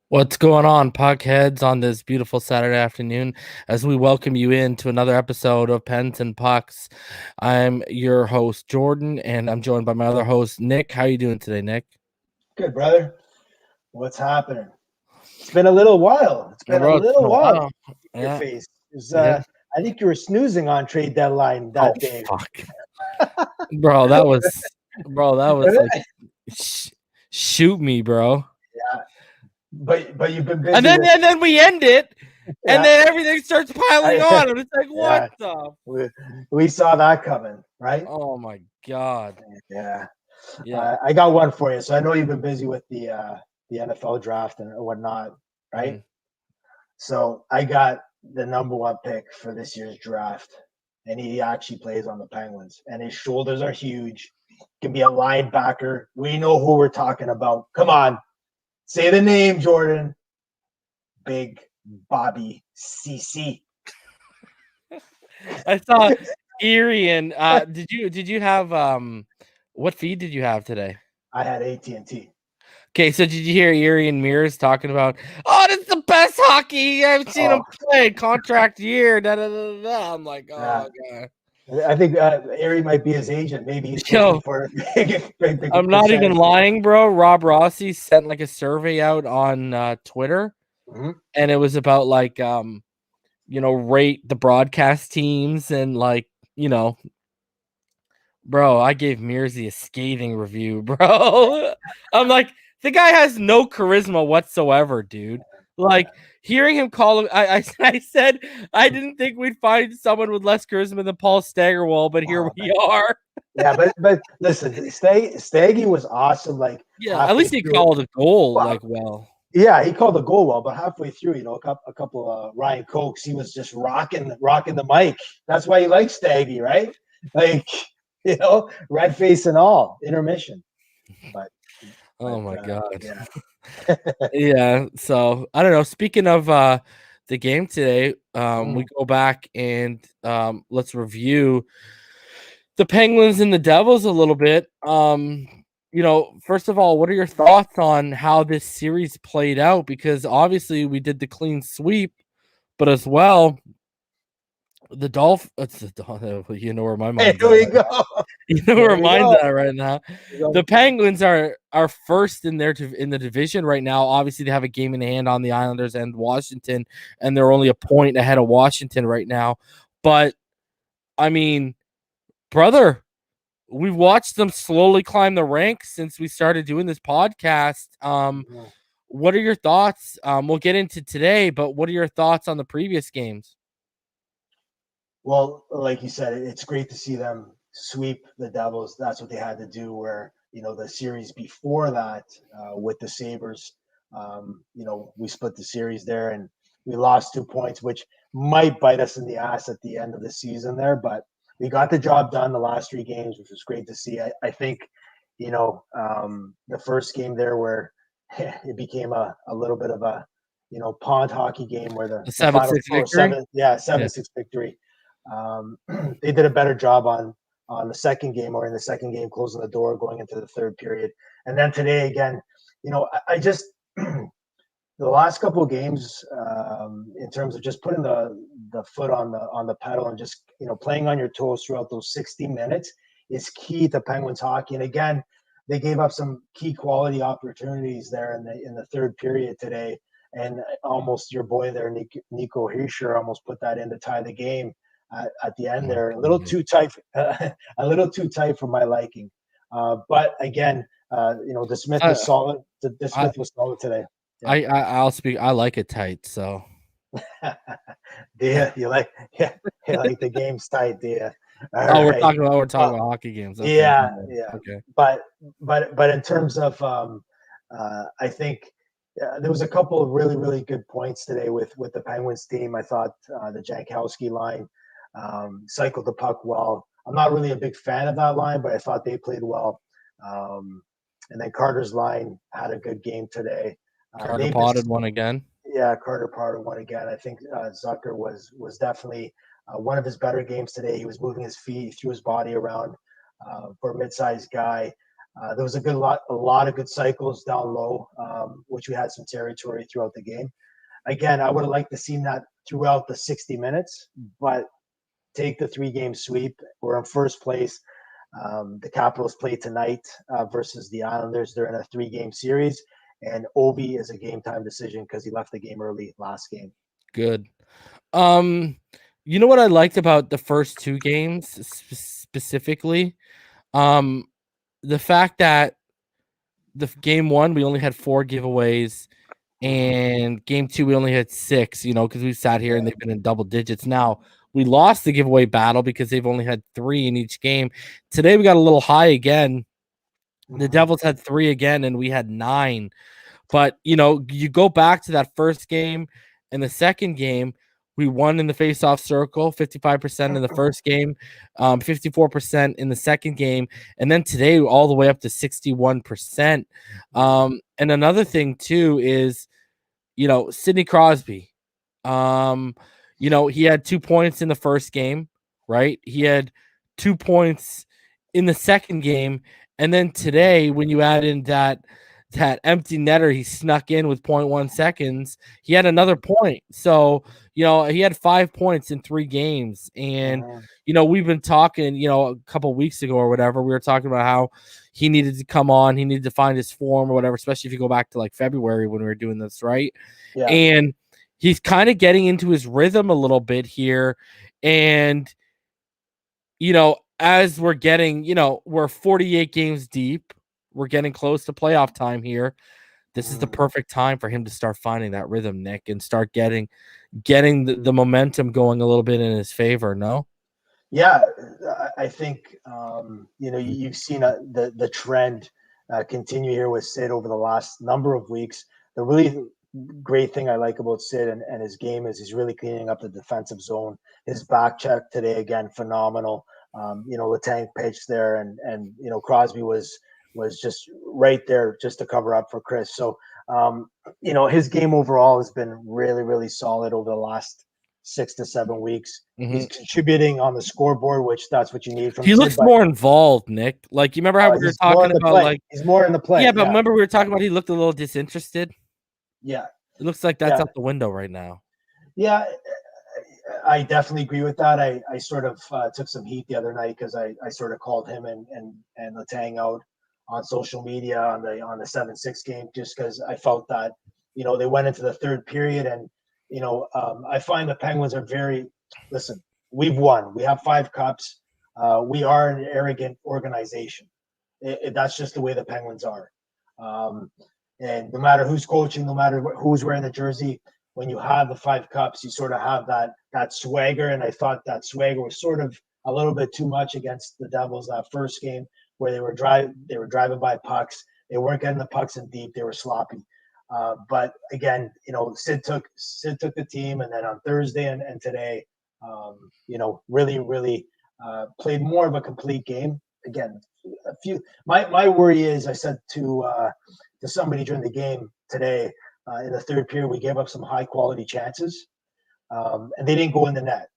What's going on, Puckheads, on this beautiful Saturday afternoon as we welcome you into another episode of Pens and Pucks. I'm your host, Jordan, and I'm joined by my other host, Nick. How you doing today, Nick? Good, brother. What's happening? It's been a little while. It's been a Bro, it's been little a while. while. Your Yeah, face. yeah. I think you were snoozing on trade deadline Oh, that day. fuck. Bro, that was like, sh- shoot me, bro. Yeah, but you've been And busy then, with and then we end it, and yeah then everything starts piling I, on. And it's like, what yeah. the? We saw that coming, right? Oh, my God. Yeah. Yeah. I got one for you. So I know you've been busy with the NFL draft and whatnot, right? Mhm. So I got the number one pick for this year's draft, and he actually plays on the Penguins. And his shoulders are huge. Can be a linebacker. We know who we're talking about. Come on, say the name, Jordan. Big Bobby CC. I saw Erie and did you have what feed did you have today? I had AT&T. Okay, so did you hear Erie and Mears talking about, oh, this is the best hockey I've seen him Oh, play, contract year, da da da da. I'm like, yeah. oh god. I think Ari might be his agent. Maybe he's pushing Yo, for a big I'm not even percentage. lying, bro. Rob Rossi sent like a survey out on Twitter, Mhm. and it was about like rate the broadcast teams and like, you know, bro, I gave Mearsy a scathing review, bro. I'm like, the guy has no charisma whatsoever, dude. Like hearing him call him, I said I didn't think we'd find someone with less charisma than Paul Staggerwall, but here Oh, we are. yeah, but listen, Staggy was awesome. Like Yeah, at halfway least he through, called a goal well, like well. yeah, he called the goal well, but halfway through, a couple Ryan Cokes, he was just rocking the mic. That's why he likes Staggy, right? Like red face and all, intermission. But Oh my god. yeah, Yeah, so I don't know. Speaking of the game today, we Mm. go back and let's review the Penguins and the Devils a little bit. First of all, what are your thoughts on how this series played out? Because obviously we did the clean sweep, but as well, the Dolph it's the you know where my Here mind's at. we go. You know There where we mine's go. at right now. There we go. The Penguins are first in in the division right now. Obviously, they have a game in hand on the Islanders and Washington, and they're only a point ahead of Washington right now. But I mean, brother, we've watched them slowly climb the ranks since we started doing this podcast. Mhm. What are your thoughts? We'll get into today, but what are your thoughts on the previous games? Well, like you said, it's great to see them sweep the Devils. That's what they had to do. Where the series before that with the Sabres, we split the series there and we lost 2 points, which might bite us in the ass at the end of the season there. But we got the job done the last three games, which was great to see. I think, the first game there where it became a little bit of a pond hockey game where A the final 7-6 score was victory? Yeah. 7-6 victory. They did a better job on the second game or in the second game, closing the door going into the third period. And then today again, I just the last couple of games in terms of just putting the foot on the pedal and just playing on your toes throughout those 60 minutes is key to Penguins hockey. And again, they gave up some key quality opportunities there in the third period today. And almost your boy there, Nico Hischier, almost put that in to tie the game at the end there. A little too tight, a little too tight for my liking. But again, the Smith I, was solid. The I, Smith was solid today. Yeah. I'll speak. I like it tight. So Do you? Yeah, you like the game's tight, do you? All oh, right. we're talking Well, about hockey games. Okay. yeah, yeah. Okay. But in terms of I think there was a couple of really really good points today with the Penguins team. I thought the Jankowski line cycled the puck well. I'm not really a big fan of that line, but I thought they played well. And then Carter's line had a good game today. Carter They've been potted one again. Yeah, Carter Part one again. I think Zucker was definitely one of his better games today. He was moving his feet, he threw his body around for a mid-sized guy. There was a lot of good cycles down low, which we had some territory throughout the game. Again, I would have liked to see that throughout the 60 minutes, but take the 3-game sweep. We're in first place. The Capitals play tonight versus the Islanders. They're in a 3-game series, and Ovi is a game time decision because he left the game early last game. Good. You know what I liked about the first 2 games specifically? The fact that the game 1 we only had 4 giveaways, and game 2 we only had 6. You know, because we sat here and they've been in double digits. Now we lost the giveaway battle because they've only had 3 in each game. Today we got a little high again. The Devils had 3 again, and we had 9. But, you know, you go back to that first game and the second game, we won in the faceoff circle, 55% in the first game, 54% in the second game, and then today all the way up to 61%. And another thing too is, you know, Sidney Crosby. You know, he had 2 points in the first game, right? He had 2 points in the second game, and then today, when you add in that empty netter he snuck in with 0.1 seconds, he had another point. So, you know, he had 5 points in 3 games. And, you know, we've been talking, you know, a couple weeks ago or whatever, we were talking about how he needed to come on, he needed to find his form or whatever, especially if you go back to like February when we were doing this, right? Yeah. And he's kind of getting into his rhythm a little bit here. And, you know, as we're getting, you know, we're 48 games deep. We're getting close to playoff time here. This is the perfect time for him to start finding that rhythm, Nick, and start getting the momentum going a little bit in his favor, no? Yeah, I think, you know, you've seen the trend continue here with Sid over the last number of weeks. The really great thing I like about Sid and his game is he's really cleaning up the defensive zone. His back check today, again, phenomenal. You know, Letang pitched there, and you know, Crosby was just right there just to cover up for Chris. So, you know, his game overall has been really, really solid over the last 6 to 7 weeks. He's contributing on the scoreboard, which that's what you need from He Sid, looks more involved, Nick. Like, you remember how we were talking about, like, he's more in the play. Yeah, but remember we were talking about he looked a little disinterested? Yeah. It looks like that's out the window right now. Yeah, I definitely agree with that. I sort of took some heat the other night because I sort of called him and Letang out on social media on the 7-6 game just because I felt that, you know, they went into the third period and, you know, I find the Penguins are listen, we've won. We have 5 cups. We are an arrogant organization. That's just the way the Penguins are. And no matter who's coaching, no matter who's wearing the jersey, when you have the 5 cups, you sort of have that swagger. And I thought that swagger was sort of a little bit too much against the Devils that first game where they were driving by pucks. They weren't getting the pucks in deep. They were sloppy. But again, you know, Sid took the team, and then on Thursday and today, you know, really played more of a complete game. Again, my worry is, I said to somebody during the game today, in the third period, we gave up some high quality chances, and they didn't go in the net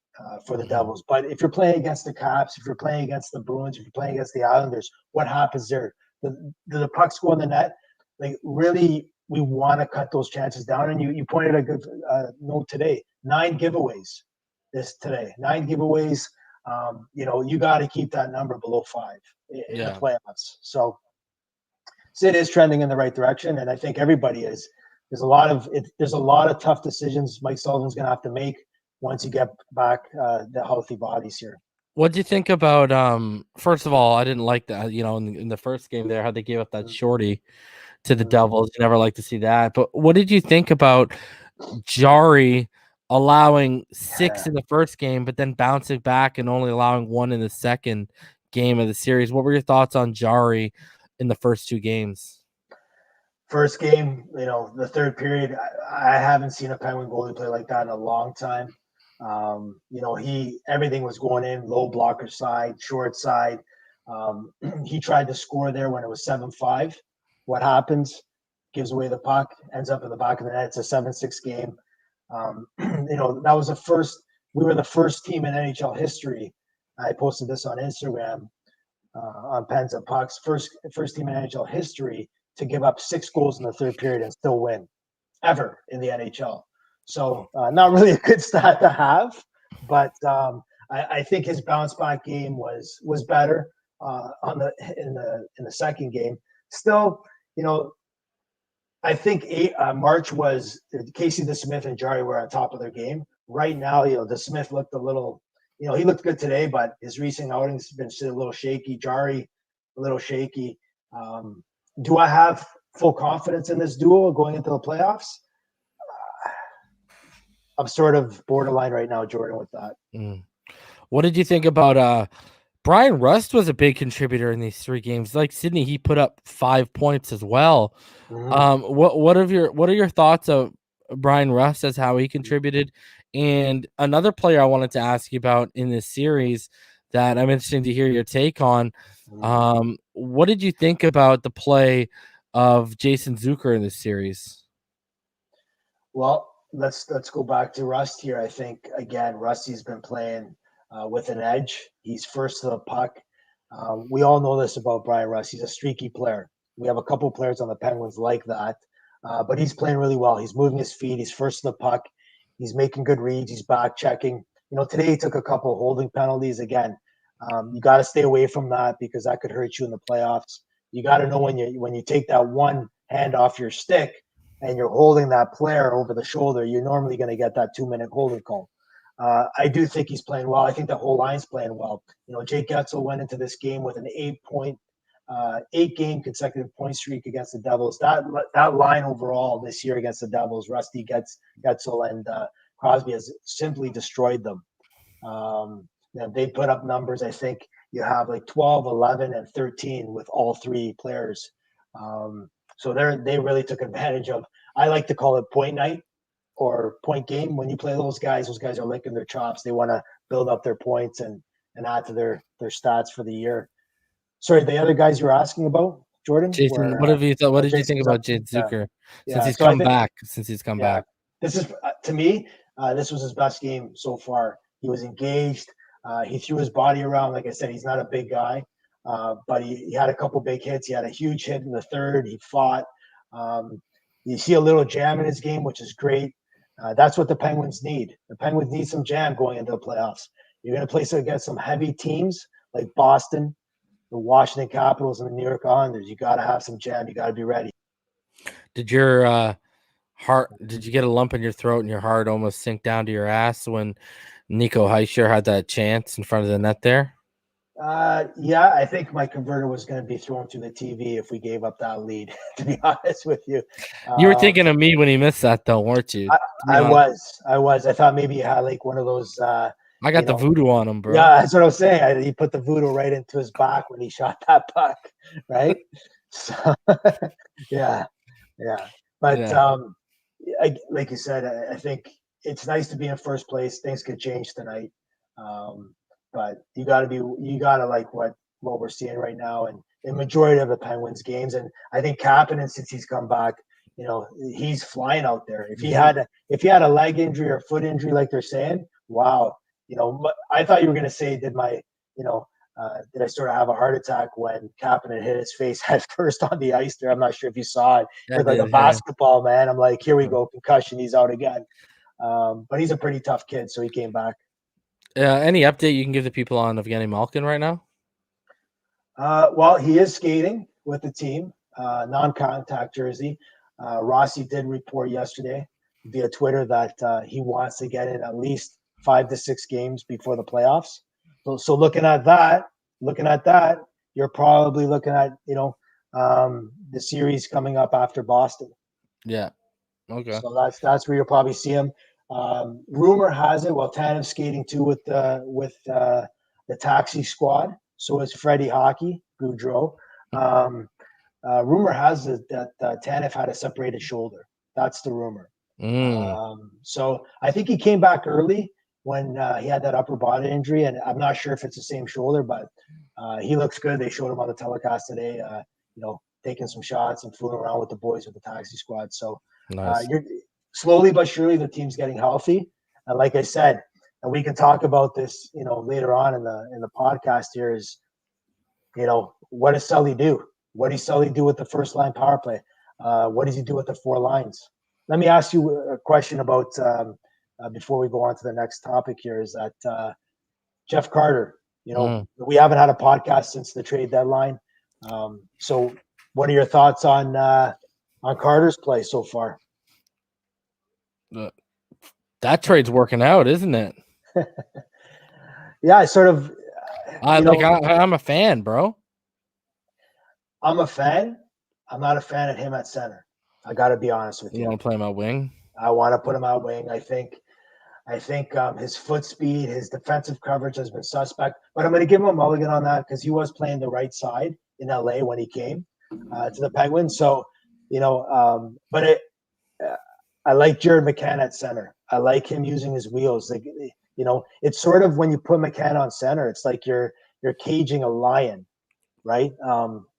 for the Devils. But if you're playing against the Caps, if you're playing against the Bruins, if you're playing against the Islanders, what happens there? Do the pucks go in the net? Like, really, we want to cut those chances down. And you pointed a good note today: 9 giveaways today. 9 giveaways. You know, you got to keep that number below 5 in the playoffs. So Sid is trending in the right direction, and I think everybody is. There's a lot of tough decisions Mike Sullivan's going to have to make once you get back the healthy bodies here. What do you think about? First of all, I didn't like that. You know, in the first game there, how they gave up that shorty to the Devils. You never like to see that. But what did you think about Jari allowing 6 in the first game, but then bouncing back and only allowing 1 in the second game of the series? What were your thoughts on Jari in the first 2 games? First game, you know, the third period, I haven't seen a Penguin goalie play like that in a long time. You know, everything was going in, low blocker side, short side. He tried to score there when it was 7-5. What happens? Gives away the puck, ends up in the back of the net. It's a 7-6 game. You know, that was we were the first team in NHL history. I posted this on Instagram. on pens and pucks. First team in NHL history to give up 6 goals in the third period and still win ever in the NHL. So not really a good stat to have, but I think his bounce back game was better in the second game. Still, I think March was Casey DeSmith and Jari were on top of their game. Right now, DeSmith looked a little, he looked good today, but his recent outings have been a little shaky. Jari, a little shaky. Do I have full confidence in this duo going into the playoffs? I'm sort of borderline right now, Jordan, with that. What did you think about Brian Rust was a big contributor in these 3 games. Like Sidney, he put up 5 points as well. What are your thoughts of Brian Rust as how he contributed? And another player I wanted to ask you about in this series that I'm interested to hear your take on. What did you think about the play of Jason Zucker in this series? Well, let's go back to Rust here. I think again, Rusty's been playing with an edge. He's first to the puck. We all know this about Brian Rust. He's a streaky player. We have a couple players on the Penguins like that, but he's playing really well. He's moving his feet. He's first to the puck. He's making good reads. He's back checking. Today he took a couple holding penalties. Again, you got to stay away from that because that could hurt you in the playoffs. You got to know when you take that one hand off your stick and you're holding that player over the shoulder, you're normally going to get that 2-minute holding call. I do think he's playing well. I think the whole line's playing well. Jake Getsel went into this game with an 8-game consecutive point streak against the Devils. That line overall this year against the Devils, Rusty Getsel and Crosby has simply destroyed them. They put up numbers. I think you have like 12, 11, and 13 with all 3 players. So they really took advantage of. I like to call it point night or point game. When you play those guys are licking their chops. They want to build up their points and add to their stats for the year. Sorry, the other guys you were asking about, Jordan? Jason, what have you thought? What did you think about Jason Zucker since he's come back? This is to me, this was his best game so far. He was engaged. He threw his body around. Like I said, he's not a big guy, but he had a couple big hits. He had a huge hit in the third. He fought. You see a little jam in his game, which is great. That's what the Penguins need. The Penguins need some jam going into the playoffs. You're going to play against some heavy teams like Boston, the Washington Capitals, and the New York Islanders. You got to have some jam. You got to be ready. Did your did you get a lump in your throat and your heart almost sink down to your ass when Nico Hischier had that chance in front of the net there? Yeah, I think my converter was going to be thrown through the TV if we gave up that lead, to be honest with you. You were thinking of me when he missed that, though, weren't you? I was. I thought maybe he had like one of those. I got the voodoo on him, bro. Yeah, that's what I was saying. He put the voodoo right into his back when he shot that puck, right? So, yeah. But like you said, I think it's nice to be in first place. Things could change tonight. But you gotta like what we're seeing right now, and the majority of the Penguins games. And I think Kapanen, since he's come back, he's flying out there. If he had a leg injury or foot injury, like they're saying, wow. I thought you were gonna say, did I sort of have a heart attack when Kapanen hit his face head first on the ice there? I'm not sure if you saw it. With like a basketball, man. I'm like, here we go, concussion. He's out again. But he's a pretty tough kid, so he came back. Any update you can give the people on Evgeny Malkin right now? Well, he is skating with the team, non-contact jersey. Rossi did report yesterday via Twitter that he wants to get in at least 5 to 6 games before the playoffs. So looking at that, you're probably looking at the series coming up after Boston. Yeah. Okay. So that's where you'll probably see him. Rumor has it, Tanev's skating too with the taxi squad. So is Freddie Hockey, Goudreau. Rumor has it that Tanev had a separated shoulder. That's the rumor. So I think he came back early when he had that upper body injury, and I'm not sure if it's the same shoulder, but he looks good. They showed him on the telecast today, taking some shots and fooling around with the boys with the taxi squad. So nice. Slowly but surely, the team's getting healthy. And like I said, and we can talk about this, later on in the podcast here, is what does Sully do? What does Sully do with the first line power play? What does he do with the four lines? Let me ask you a question about before we go on to the next topic here. Is that Jeff Carter? We haven't had a podcast since the trade deadline. So, what are your thoughts on Carter's play so far? That trade's working out, isn't it? Yeah, I sort of. I'm a fan, bro. I'm a fan. I'm not a fan of him at center. I got to be honest with you. You want to play him out wing? I want to put him out wing. I think his foot speed, his defensive coverage has been suspect. But I'm going to give him a mulligan on that because he was playing the right side in LA when he came to the Penguins. So, I like Jared McCann at center. I like him using his wheels. It's sort of when you put McCann on center, it's like you're caging a lion, right?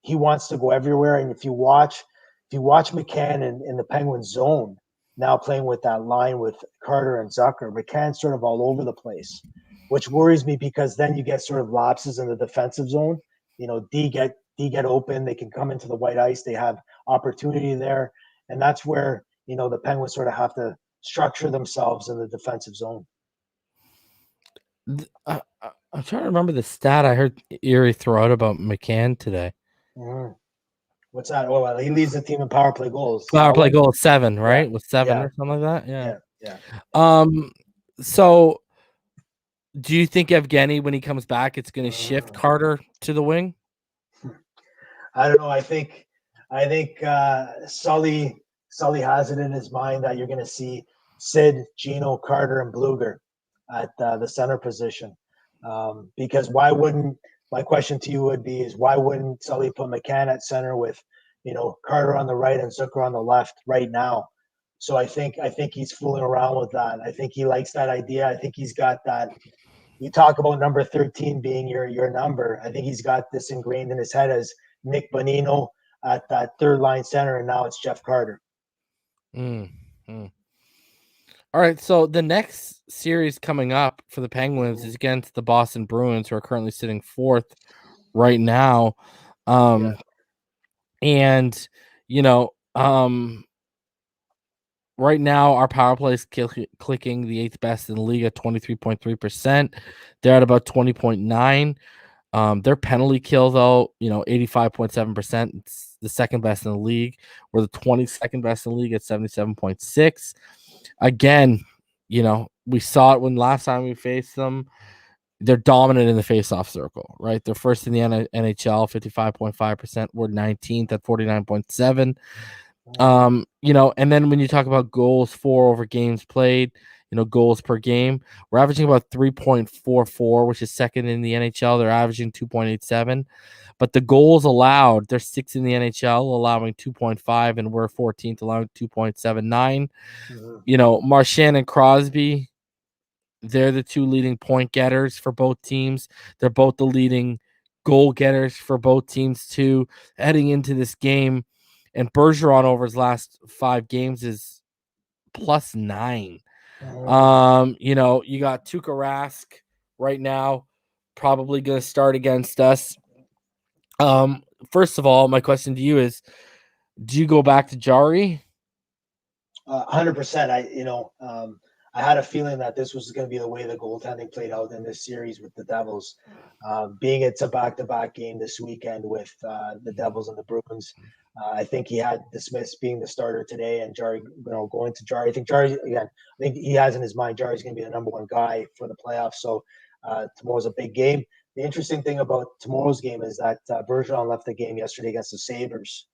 He wants to go everywhere. And if you watch McCann in the Penguins zone, now playing with that line with Carter and Zucker, McCann's sort of all over the place, which worries me because then you get sort of lapses in the defensive zone. D get open, they can come into the white ice, they have opportunity there, and that's where the Penguins sort of have to structure themselves in the defensive zone. I'm trying to remember the stat I heard Erie throw out about McCann today. Mm-hmm. What's that? Oh, well, he leads the team in power play goals. Power play goal 7, right? With 7 or something like that. Yeah. So do you think Evgeny, when he comes back, it's going to shift Carter to the wing? I don't know. I think Sully has it in his mind that you're going to see Sid, Gino, Carter, and Bluger at the center position. Because my question to you would be why wouldn't Sully put McCann at center with, Carter on the right and Zucker on the left right now? So I think he's fooling around with that. I think he likes that idea. I think he's got that. You talk about number 13 being your number. I think he's got this ingrained in his head as Nick Bonino at that third line center, and now it's Jeff Carter. Mm-hmm. All right, so the next series coming up for the Penguins is against the Boston Bruins, who are currently sitting 4th right now. And, right now our power play is clicking the 8th best in the league at 23.3%. They're at about 20.9. Their penalty kill, though, 85.7%. It's the 2nd best in the league. We're the 22nd best in the league at 77.6. Again, we saw it when last time we faced them. They're dominant in the face-off circle, right? They're first in the NHL, 55.5%. We're 19th at 49.7. And then when you talk about goals for over games played, goals per game, we're averaging about 3.44, which is 2nd in the NHL. They're averaging 2.87. But the goals allowed, they're 6th in the NHL, allowing 2.5, and we're 14th, allowing 2.79. Marchand and Crosby, they're the 2 leading point getters for both teams. They're both the leading goal getters for both teams, too, heading into this game. And Bergeron over his last 5 games is +9. You got Tuukka Rask right now, probably going to start against us. First of all, my question to you is, do you go back to Jari? 100%. I had a feeling that this was going to be the way the goaltending played out in this series with the Devils. Being it's a back-to-back game this weekend with the Devils and the Bruins, I think he had Smith being the starter today and Jari, going to Jari. I think he has in his mind Jari's going to be the number 1 guy for the playoffs. So tomorrow's a big game. The interesting thing about tomorrow's game is that Bergeron left the game yesterday against the Sabres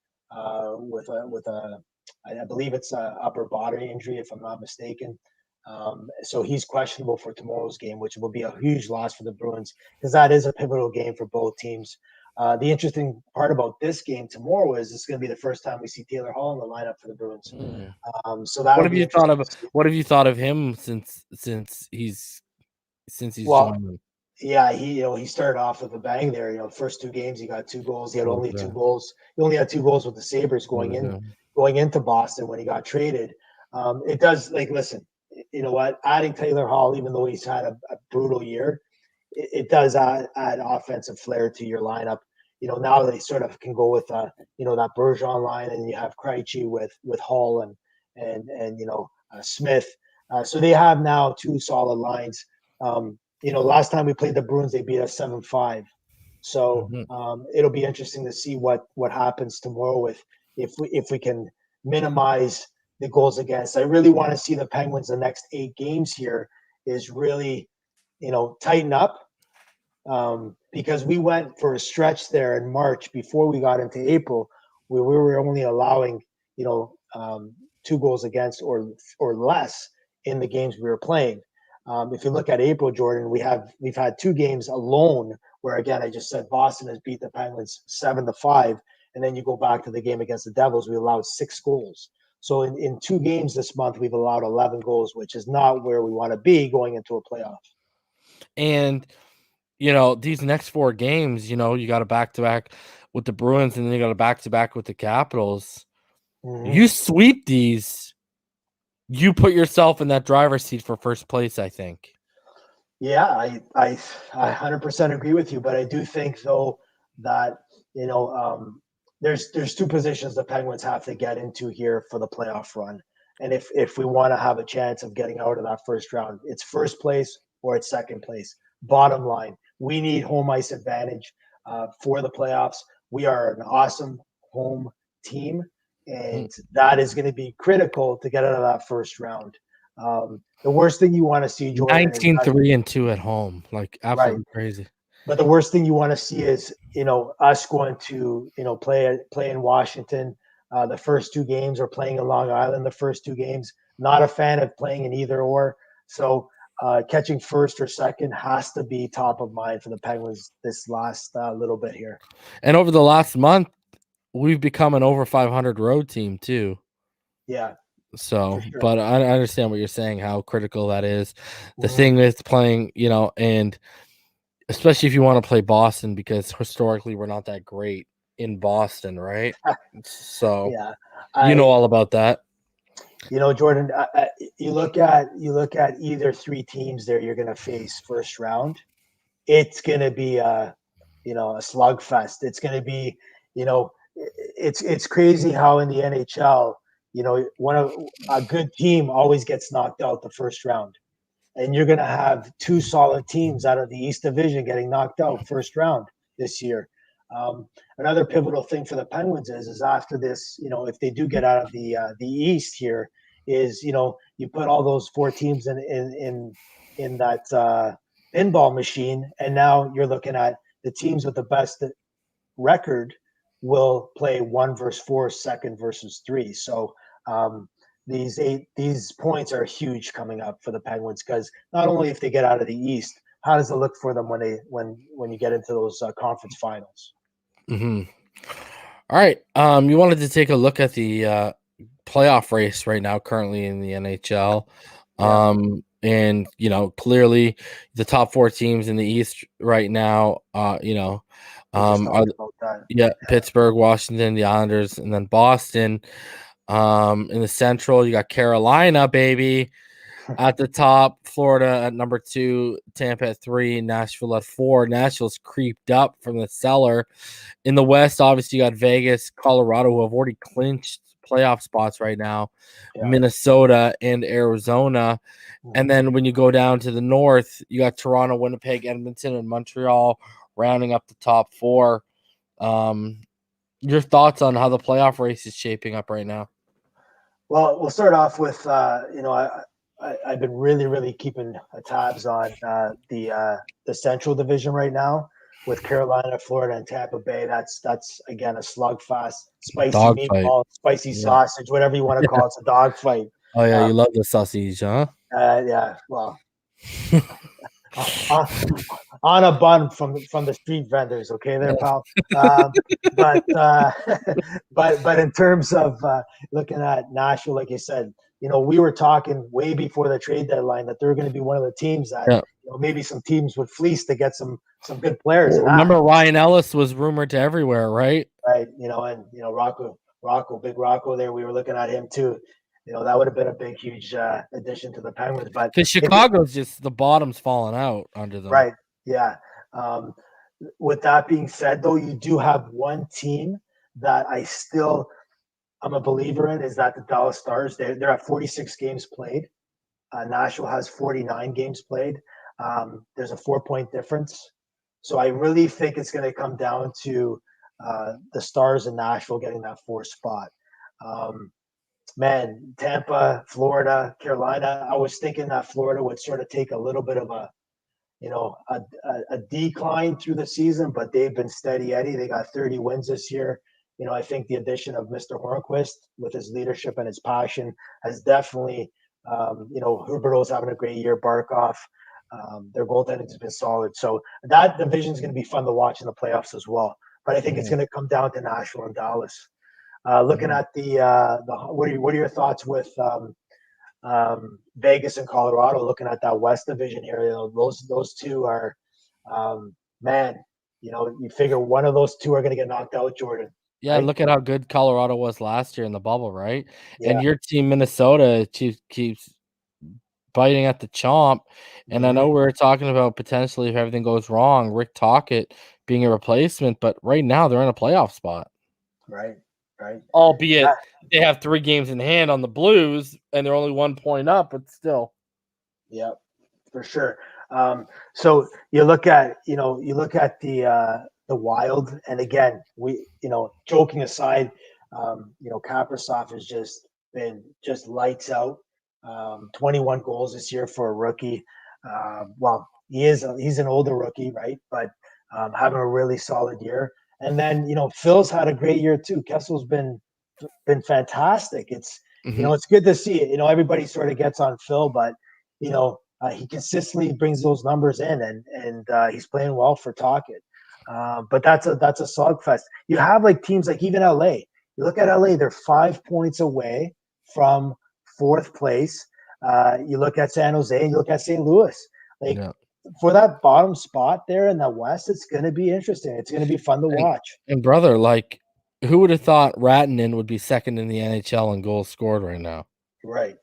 with a I believe it's an upper body injury, if I'm not mistaken. So he's questionable for tomorrow's game, which will be a huge loss for the Bruins because that is a pivotal game for both teams. The interesting part about this game tomorrow is it's going to be the first time we see Taylor Hall in the lineup for the Bruins. So that what have you thought of him since he's joined them? Yeah, he started off with a bang there. First 2 games he got 2 goals. He had only 2 goals. He only had 2 goals with the Sabres going into Boston when he got traded. It does listen. You know what? Adding Taylor Hall, even though he's had a brutal year, it does add offensive flair to your lineup. now they sort of can go with that Bergeron line, and you have Krejci with Hull and Smith. So they have now two solid lines. Last time we played the Bruins, they beat us 7-5. So it'll be interesting to see what happens tomorrow if we can minimize the goals against. I really want to see the Penguins the next 8 games here is really, tighten up, because we went for a stretch there in March before we got into April where we were only allowing 2 goals against or less in the games we were playing. If you look at April, Jordan, we've had 2 games alone where, again, I just said Boston has beat the Penguins 7-5, and then you go back to the game against the Devils, we allowed 6 goals. So in 2 games this month, we've allowed 11 goals, which is not where we want to be going into a playoff. And these next 4 games, you got a back-to-back with the Bruins, and then you got a back-to-back with the Capitals. Mm-hmm. You sweep these, you put yourself in that driver's seat for first place, I think. Yeah, I 100% agree with you, but I do think though that there's 2 positions the Penguins have to get into here for the playoff run, and if we want to have a chance of getting out of that first round, it's first place or it's second place. Bottom line, we need home ice advantage for the playoffs. We are an awesome home team, and that is going to be critical to get out of that first round. The worst thing you want to see, Jordan, 19-3-2 at home, like absolutely crazy. But the worst thing you want to see is us going to play in Washington the first 2 games, or playing in Long Island the first 2 games. Not a fan of playing in either or. So catching first or second has to be top of mind for the Penguins this last little bit here. And over the last month, we've become an over 500 road team too. Yeah. So, sure. But I understand what you're saying, how critical that is. The thing with playing, and especially if you want to play Boston, because historically we're not that great in Boston, right? So, yeah, all about that. Jordan, you look at either 3 teams there you're going to face first round. It's going to be a slugfest. It's going to be, it's crazy how in the NHL, a good team always gets knocked out the first round, and you're going to have 2 solid teams out of the East Division getting knocked out first round this year. Another pivotal thing for the Penguins is after this, if they do get out of the East here, is you put all those 4 teams in that pinball machine, and now you're looking at the teams with the best record will play 1 versus 4, second versus 3. So these points are huge coming up for the Penguins, because not only if they get out of the East, how does it look for them when you get into those conference finals? All right. You wanted to take a look at the playoff race right now, currently in the NHL. And clearly the top 4 teams in the East right now, Pittsburgh, Washington, the Islanders, and then Boston. In the Central, you got Carolina, baby, at the top, Florida at number 2, Tampa at 3, Nashville at 4. Nashville's creeped up from the cellar. In the West, obviously, you got Vegas, Colorado, who have already clinched playoff spots right now, Minnesota and Arizona. And then when you go down to the North, you got Toronto, Winnipeg, Edmonton, and Montreal rounding up the top 4. Your thoughts on how the playoff race is shaping up right now? Well, we'll start off with I've been really, really keeping tabs on the Central Division right now with Carolina, Florida, and Tampa Bay. That's again a slugfest, spicy Dog meatball, spicy sausage, whatever you want to call it. It's a dog fight. Oh yeah, you love the sausage, huh? Yeah, well, on a bun from the street vendors, okay, there, pal. But in terms of looking at Nashville, like you said, we were talking way before the trade deadline that they're going to be one of the teams that maybe some teams would fleece to get some good players. Well, remember Ryan Ellis was rumored to everywhere, right? Right, and Rocco, big Rocco there. We were looking at him too. That would have been a big, huge addition to the Penguins. But because Chicago's just the bottom's falling out under them. Right. Yeah. with that being said, though, you do have one team that I'm a believer in, is that the Dallas Stars. They're at 46 games played. Nashville has 49 games played. There's a 4-point difference. So I really think it's going to come down to the Stars and Nashville getting that 4th spot. Man, Tampa, Florida, Carolina. I was thinking that Florida would sort of take a little bit of a decline through the season, but they've been steady Eddie. They got 30 wins this year. I think the addition of Mr. Hornquist with his leadership and his passion has definitely, Huberto's having a great year. Barkov, their goaltending has been solid. So that division is going to be fun to watch in the playoffs as well. But I think it's going to come down to Nashville and Dallas. Looking at what are your thoughts with Vegas and Colorado? Looking at that West Division here, those two are, man. You figure one of those two are going to get knocked out, Jordan. Yeah, right? look at how good Colorado was last year in the bubble, right? Yeah. And your team, Minnesota, keeps biting at the chomp. And I know we're talking about potentially, if everything goes wrong, Rick Tocchet being a replacement, but right now they're in a playoff spot. Right. Albeit they have 3 games in hand on the Blues and they're only 1 point up, but still. Yeah, for sure. So you look at the Wild, and again, joking aside, Kaprizov has just been lights out. 21 goals this year for a rookie. He's an older rookie, right? But having a really solid year. And then Phil's had a great year too. Kessel's been fantastic. It's it's good to see it. Everybody sort of gets on Phil, but he consistently brings those numbers in, and he's playing well for Tocchet. But that's a slugfest. You have like teams like even LA. You look at LA; they're 5 points away from 4th place. You look at San Jose, and you look at St. Louis. For that bottom spot there in the West, it's going to be interesting. It's going to be fun to watch. And brother, like, who would have thought Rantanen would be second in the NHL in goals scored right now? Right,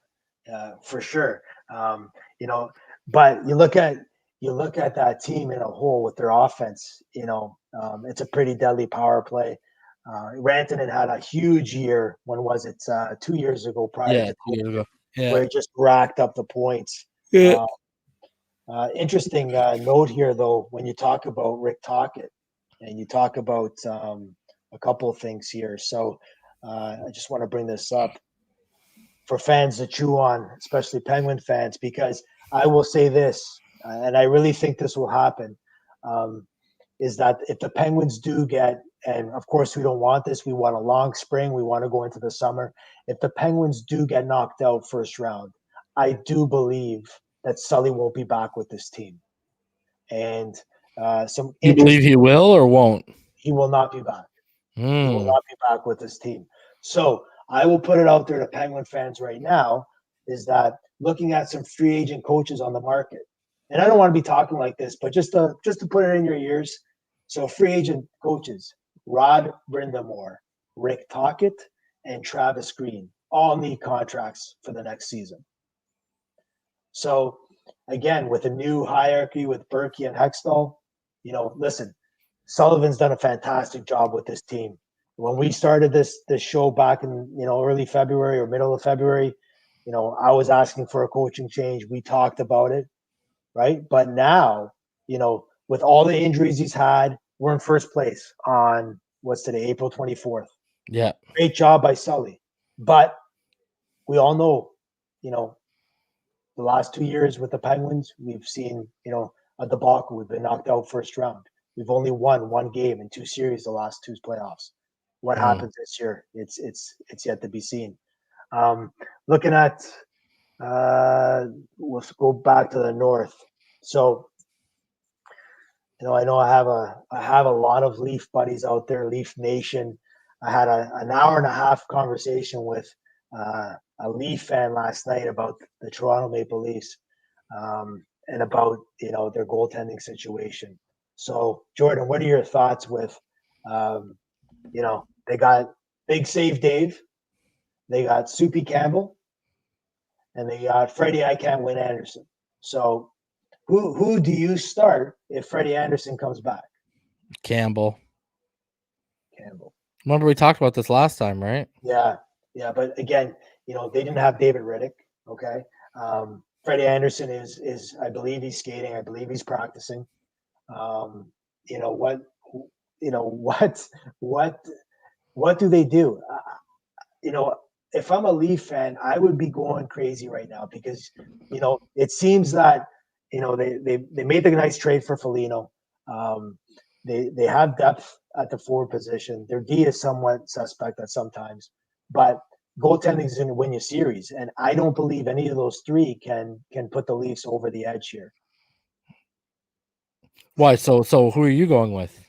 for sure. But you look at that team in a whole with their offense. It's a pretty deadly power play. Rantanen had a huge year. When was it? 2 years ago, prior to 2 years ago. where he just racked up the points. Yeah. Interesting note here, though, when you talk about Rick Tocchet, and you talk about a couple of things here. So I just want to bring this up for fans to chew on, especially Penguin fans, because I will say this, and I really think this will happen, is that if the Penguins do get, and of course we don't want this, we want a long spring, we want to go into the summer. If the Penguins do get knocked out first round, I do believe that Sully won't be back with this team. And you believe he will or won't? He will not be back. He will not be back with this team. So I will put it out there to Penguin fans right now, is that looking at some free agent coaches on the market. And I don't want to be talking like this, but just to put it in your ears. So free agent coaches, Rod Brindamore, Rick Tocchet, and Travis Green all need contracts for the next season. So again, with a new hierarchy with Berkey and Hextall, listen, Sullivan's done a fantastic job with this team. When we started this show back in early February or middle of February, I was asking for a coaching change. We talked about it, right? But now, with all the injuries he's had, we're in first place on what's today, April 24th. Yeah, great job by Sully. But we all know, the last 2 years with the Penguins, we've seen a debacle. We've been knocked out first round. We've only won 1 game in 2 series the last 2 playoffs. What happens this year? It's yet to be seen. Looking at, let's go back to the North. So, I know I have a lot of Leaf buddies out there, Leaf Nation. I had an hour and a half conversation with a Leaf fan last night about the Toronto Maple Leafs and about their goaltending situation. So, Jordan, what are your thoughts with they got Big Save Dave, they got Soupy Campbell, and they got Freddie I Can't Win Anderson. So who do you start if Freddie Anderson comes back? Campbell. Campbell. Remember we talked about this last time, right? Yeah. But again, they didn't have David Riddick. Okay. Freddie Anderson is I believe he's skating. I believe he's practicing. Um, you know what? You know what do they do? If I'm a Leaf fan, I would be going crazy right now because it seems that they made the nice trade for Foligno. Um, they have depth at the forward position. Their D is somewhat suspect at sometimes, but goaltending is going to win you series, and I don't believe any of those three can put the Leafs over the edge here. Why? So who are you going with?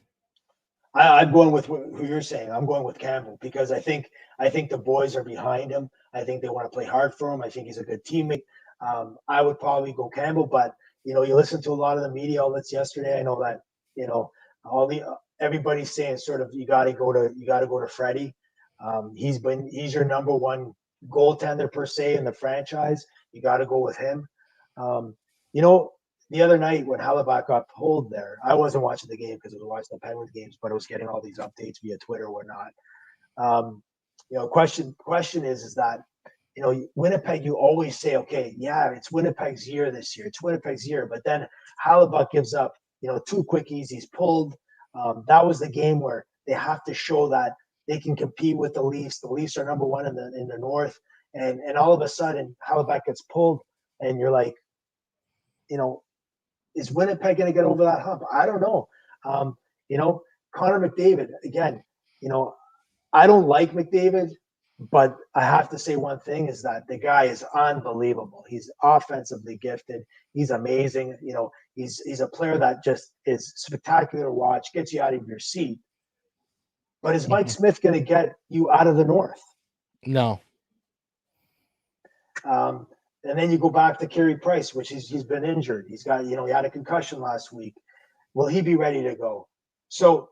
I'm going with who you're saying. I'm going with Campbell because I think the boys are behind him. I think they want to play hard for him. I think he's a good teammate. I would probably go Campbell, but you listen to a lot of the media outlets yesterday. I know that all the everybody's saying sort of you got to go to Freddie. He's your number one goaltender per se in the franchise. You got to go with him. Um, you know, the other night when Hellebuyck got pulled there, I wasn't watching the game because I was watching the Penguins games, but I was getting all these updates via Twitter or whatnot. Question is that Winnipeg, you always say, okay, yeah, it's Winnipeg's year this year. It's Winnipeg's year. But then Hellebuyck gives up, two quickies. He's pulled. That was the game where they have to show that they can compete with the Leafs. The Leafs are number one in the North. And all of a sudden, Hellebuyck gets pulled. And you're like, is Winnipeg going to get over that hump? I don't know. Connor McDavid, again, I don't like McDavid, but I have to say one thing is that the guy is unbelievable. He's offensively gifted. He's amazing. He's a player that just is spectacular to watch, gets you out of your seat. But is Mike Smith going to get you out of the North? No. And then you go back to Carey Price, which he's been injured. He's got, he had a concussion last week. Will he be ready to go? So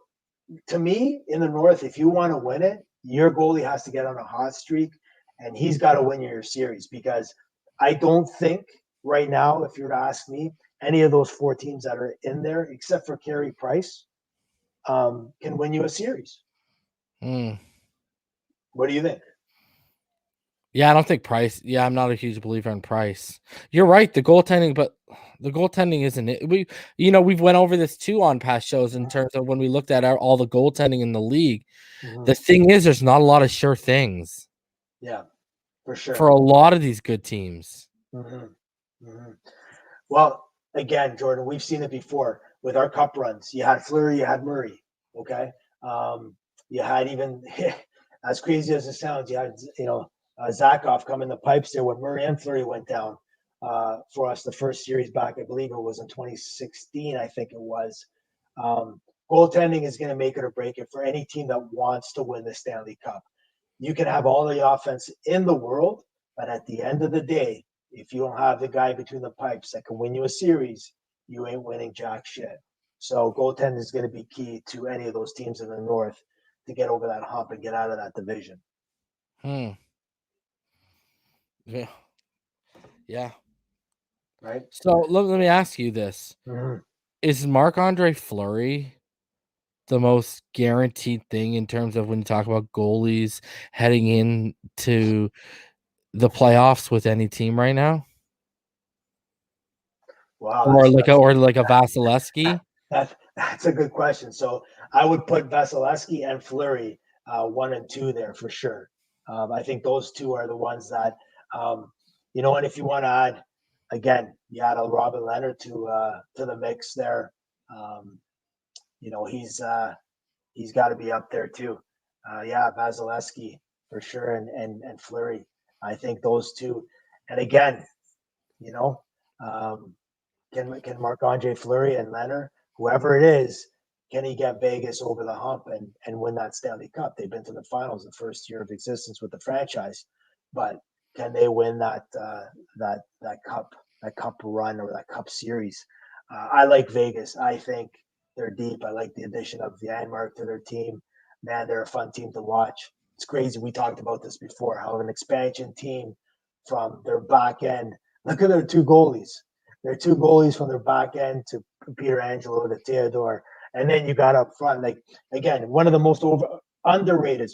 to me, in the North, if you want to win it, your goalie has to get on a hot streak, and he's got to win your series because I don't think right now, if you were to ask me, any of those four teams that are in there, except for Carey Price, can win you a series. What do you think? Yeah, I don't think Price. Yeah, I'm not a huge believer in Price. You're right. The goaltending isn't it. We've went over this too on past shows in terms of when we looked at all the goaltending in the league. Mm-hmm. The thing is, there's not a lot of sure things. Yeah, for sure. For a lot of these good teams. Mm-hmm. Mm-hmm. Well, again, Jordan, we've seen it before with our cup runs. You had Fleury, you had Murray. Okay, you had even as crazy as it sounds, you had Zakov come in the pipes there when Murray and Fleury went down for us the first series back. I believe it was in 2016. I think it was. Goaltending is going to make it or break it for any team that wants to win the Stanley Cup. You can have all the offense in the world, but at the end of the day, if you don't have the guy between the pipes that can win you a series, you ain't winning jack shit. So goaltending is going to be key to any of those teams in the North to get over that hump and get out of that division. Yeah. Yeah. Right. So let me ask you this. Mm-hmm. Is Marc-Andre Fleury the most guaranteed thing in terms of when you talk about goalies heading into the playoffs with any team right now? Wow. Or like a Vasilevsky? That's a good question. So I would put Vasilevsky and Fleury 1 and 2 there for sure. I think those two are the ones that, and if you want to add, again, you add a Robin Leonard to the mix there. He's got to be up there too. Vasilevsky for sure, and Fleury. I think those two. And again, can Marc-Andre Fleury and Leonard, whoever it is, can he get Vegas over the hump and win that Stanley Cup? They've been to the finals the first year of existence with the franchise, but can they win that cup run or that cup series? I like Vegas. I think they're deep. I like the addition of Janmark to their team. Man, they're a fun team to watch. It's crazy. We talked about this before, how an expansion team from their back end. Look at their two goalies. Their two goalies from their back end to Peter Angelo to Theodore. And then you got up front, like again, one of the most underrated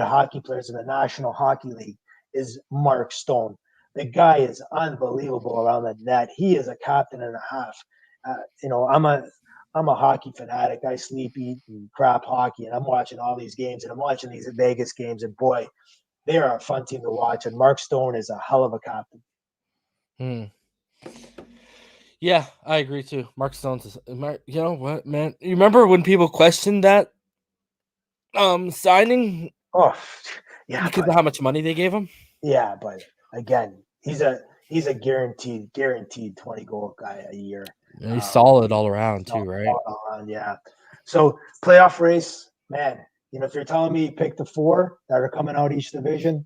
hockey players in the National Hockey League is Mark Stone. The guy is unbelievable around the net. He is a captain and a half. I'm a hockey fanatic. I sleep, eat, and crap hockey, and I'm watching all these games, and I'm watching these Vegas games, and boy, they are a fun team to watch. And Mark Stone is a hell of a captain. Yeah, I agree too. Mark Stone's is, you know what, man? You remember when people questioned that signing? Oh, yeah, because of how much money they gave him. Yeah, but again, he's a guaranteed 20 goal guy a year. Yeah, he's solid all around too, right? All around, yeah. So playoff race, man. If you're telling me pick the 4 that are coming out each division,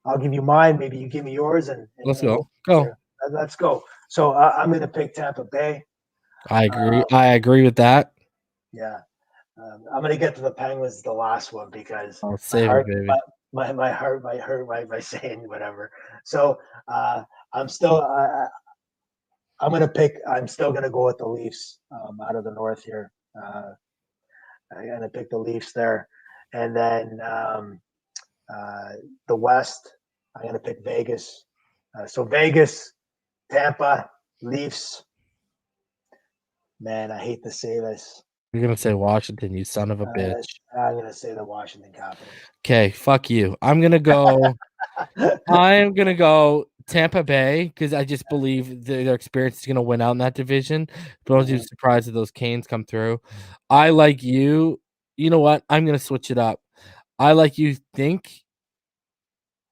I'll give you mine. Maybe you give me yours, and let's go. Go. Let's go. So I'm going to pick Tampa Bay. I agree. I agree with that. Yeah. I'm going to get to the Penguins the last one because I'll save it, baby. My heart might hurt by saying whatever. So I'm still I'm still going to go with the Leafs out of the North here. I'm going to pick the Leafs there. And then the West, I'm going to pick Vegas. So Vegas, Tampa, Leafs. Man, I hate to say this. You're going to say Washington, you son of a bitch. I'm going to say the Washington Capitals. Okay, fuck you. I'm going to go Tampa Bay because I just believe their experience is going to win out in that division. But I was just surprised that those Canes come through. I like you. You know what? I'm going to switch it up. I like you think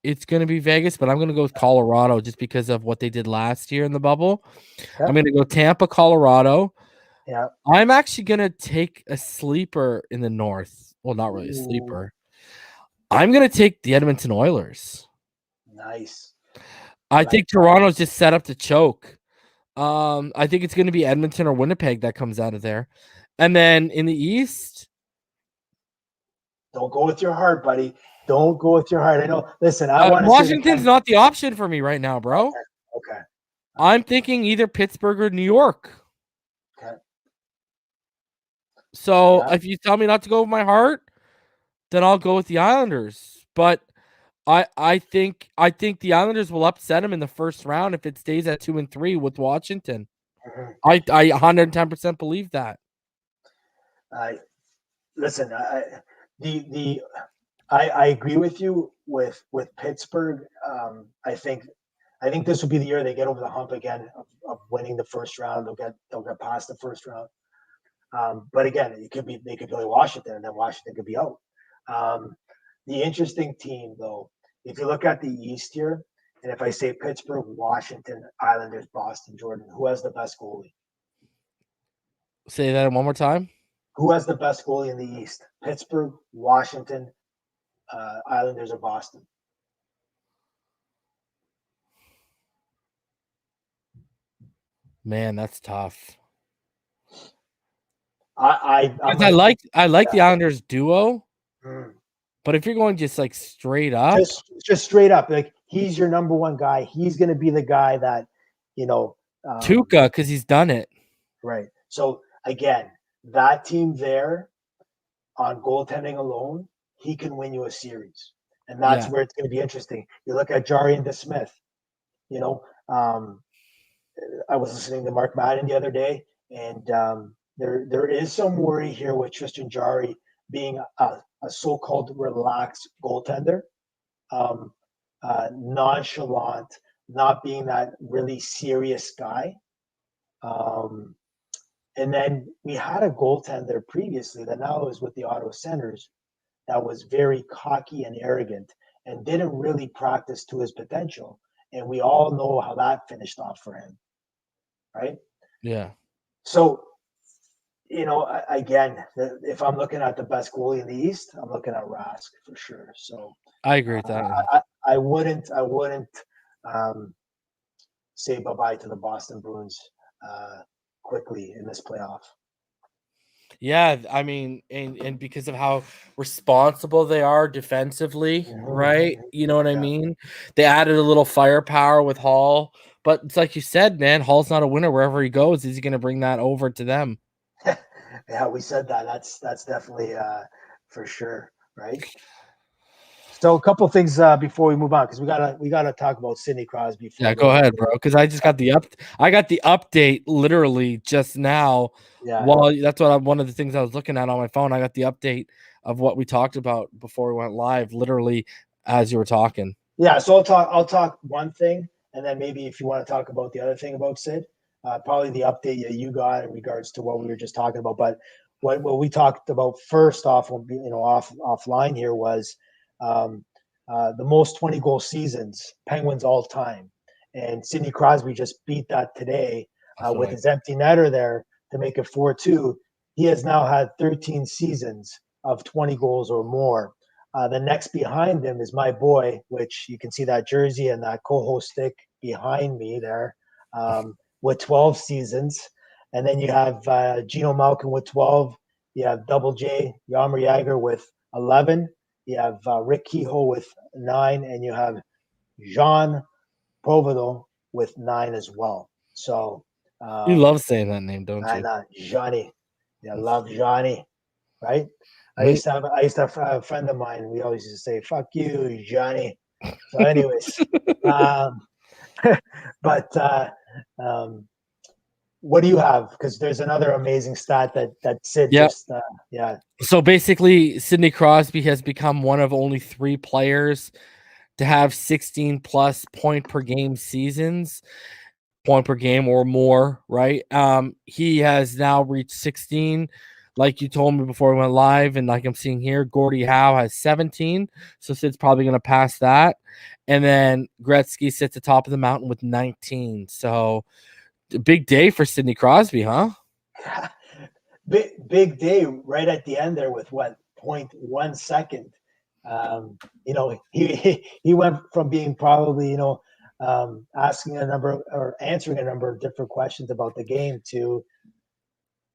it's going to be Vegas, but I'm going to go with Colorado just because of what they did last year in the bubble. Yep. I'm going to go Tampa, Colorado. Yeah. I'm actually going to take a sleeper in the North. Well, not really a sleeper. I'm going to take the Edmonton Oilers. Nice. I think Toronto's just set up to choke. I think it's going to be Edmonton or Winnipeg that comes out of there. And then in the East, don't go with your heart, buddy. Don't go with your heart. I know. Listen, Washington's not the option for me right now, bro. Okay. I'm thinking either Pittsburgh or New York. Okay. So if you tell me not to go with my heart, then I'll go with the Islanders. But I think the Islanders will upset them in the first round if it stays at 2-3 with Washington. I 110% believe that. Listen, I agree with you with Pittsburgh. I think this will be the year they get over the hump again of winning the first round. They'll get past the first round. But again, they could play Washington, and then Washington could be out. The interesting team, though, if you look at the East here, and if I say Pittsburgh, Washington, Islanders, Boston, Jordan, who has the best goalie? Say that one more time. Who has the best goalie in the East? Pittsburgh, Washington, Islanders, or Boston? Man, that's tough. I like the Islanders duo, but if you're going just like straight up, just straight up, like he's your number one guy. He's going to be the guy that Tuukka, because he's done it right. So again, that team there on goaltending alone, he can win you a series, and that's where it's going to be interesting. You look at Jari and DeSmith. I was listening to Mark Madden the other day, and there is some worry here with Tristan Jari being a so-called relaxed goaltender, nonchalant, not being that really serious guy. And then we had a goaltender previously that now is with the Ottawa Senators that was very cocky and arrogant and didn't really practice to his potential. And we all know how that finished off for him, right? Yeah. So, again, if I'm looking at the best goalie in the East, I'm looking at Rask for sure. So I agree with that. I wouldn't say bye-bye to the Boston Bruins quickly in this playoff. Yeah, I mean, and because of how responsible they are defensively, right? You know what I mean? They added a little firepower with Hall, but it's like you said, man, Hall's not a winner wherever he goes. Is he going to bring that over to them? Yeah, we said that. That's definitely for sure, right? So a couple things before we move on, because we gotta talk about Sidney Crosby for Yeah, a go little ahead, bit. bro. Because I just got I got the update literally just now. Yeah, Well, that's one of the things I was looking at on my phone. I got the update of what we talked about before we went live, literally as you were talking. yeah. So I'll talk one thing, and then maybe if you want to talk about the other thing about Sid, probably the update that you got in regards to what we were just talking about. But what we talked about first off, offline here was um, the most 20-goal seasons Penguins all time, and Sidney Crosby just beat that today with his empty netter there to make it 4-2. He has now had 13 seasons of 20 goals or more. The next behind him is my boy, which you can see that jersey and that co-host stick behind me there, with 12 seasons. And then you have Gino Malkin with 12. You have Double J, Yarmer Yager with 11. You have Rick Kehoe with 9. And you have Jean Provedel with 9 as well. So You love saying that name, don't you? Johnny. Yeah, love Johnny, right? I Me? used to have a friend of mine. We always used to say, "Fuck you, Johnny." So, anyways, um, but what do you have? Because there's another amazing stat that Sid Yeah. just yeah. So basically, Sidney Crosby has become one of only 3 players to have 16 plus point per game seasons, point per game or more, right? He has now reached 16, like you told me before we went live, and like I'm seeing here, Gordie Howe has 17, so Sid's probably going to pass that, and then Gretzky sits atop of the mountain with 19. So a big day for Sidney Crosby, huh? Big day right at the end there with what 0.1 second. He went from being probably asking a number or answering a number of different questions about the game to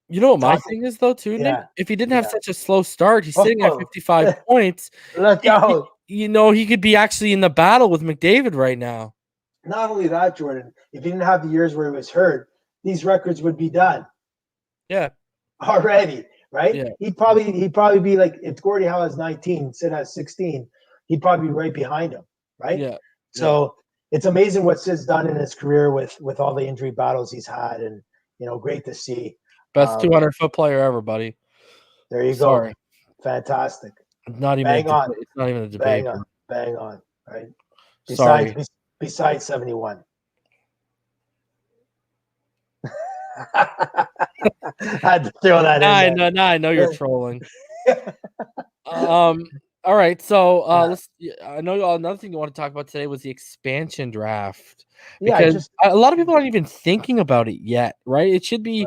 You know what my talking. thing is though too, Nick? Yeah, If he didn't have yeah. such a slow start, he's sitting at Oh, 55 points. look out! He could be actually in the battle with McDavid right now. Not only that, Jordan, if he didn't have the years where he was hurt, these records would be done Yeah. already, right? Yeah. He'd probably be like, if Gordie Howe has 19, Sid has 16, he'd probably be right behind him, right? Yeah. So it's amazing what Sid's done in his career with all the injury battles he's had, and great to see. Best 200-foot player ever, buddy. There you go. Sorry. Fantastic. Not even Bang on. it's not even a debate. Bang on. Bang on. Right. Sorry. Besides 71. I had to throw that in there. I know you're trolling. All right, so I know another thing you want to talk about today was the expansion draft. Because a lot of people aren't even thinking about it yet, right? It should be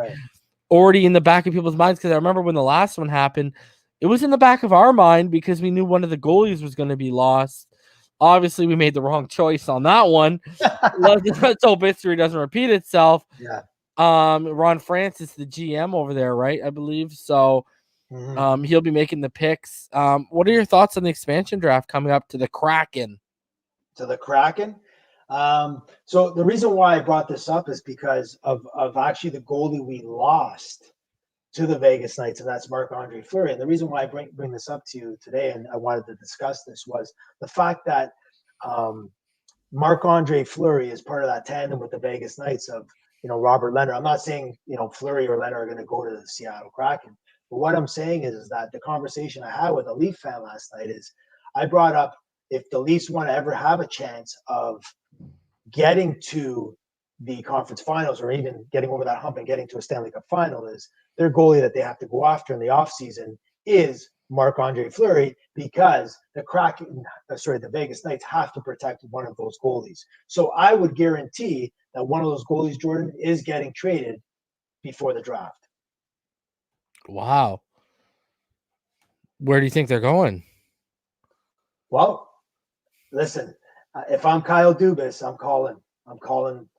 already in the back of people's minds, because I remember when the last one happened, it was in the back of our mind because we knew one of the goalies was going to be lost. Obviously, we made the wrong choice on that one. Let's hope history doesn't repeat itself. Yeah. Ron Francis, the GM over there, right? I believe so. He'll be making the picks. What are your thoughts on the expansion draft coming up to the Kraken? To the Kraken. So the reason why I brought this up is because of actually the goalie we lost to the Vegas Knights, and that's Marc-Andre Fleury. And the reason why I bring this up to you today, and I wanted to discuss this, was the fact that Marc-Andre Fleury is part of that tandem with the Vegas Knights of Robert Leonard. I'm not saying Fleury or Leonard are going to go to the Seattle Kraken, but what I'm saying is that the conversation I had with a Leaf fan last night is I brought up, if the Leafs want to ever have a chance of getting to the conference finals, or even getting over that hump and getting to a Stanley Cup final, is their goalie that they have to go after in the offseason is Marc-Andre Fleury, because the Vegas Knights have to protect one of those goalies. So I would guarantee that one of those goalies, Jordan, is getting traded before the draft. Wow. Where do you think they're going? Well, listen, if I'm Kyle Dubas, I'm calling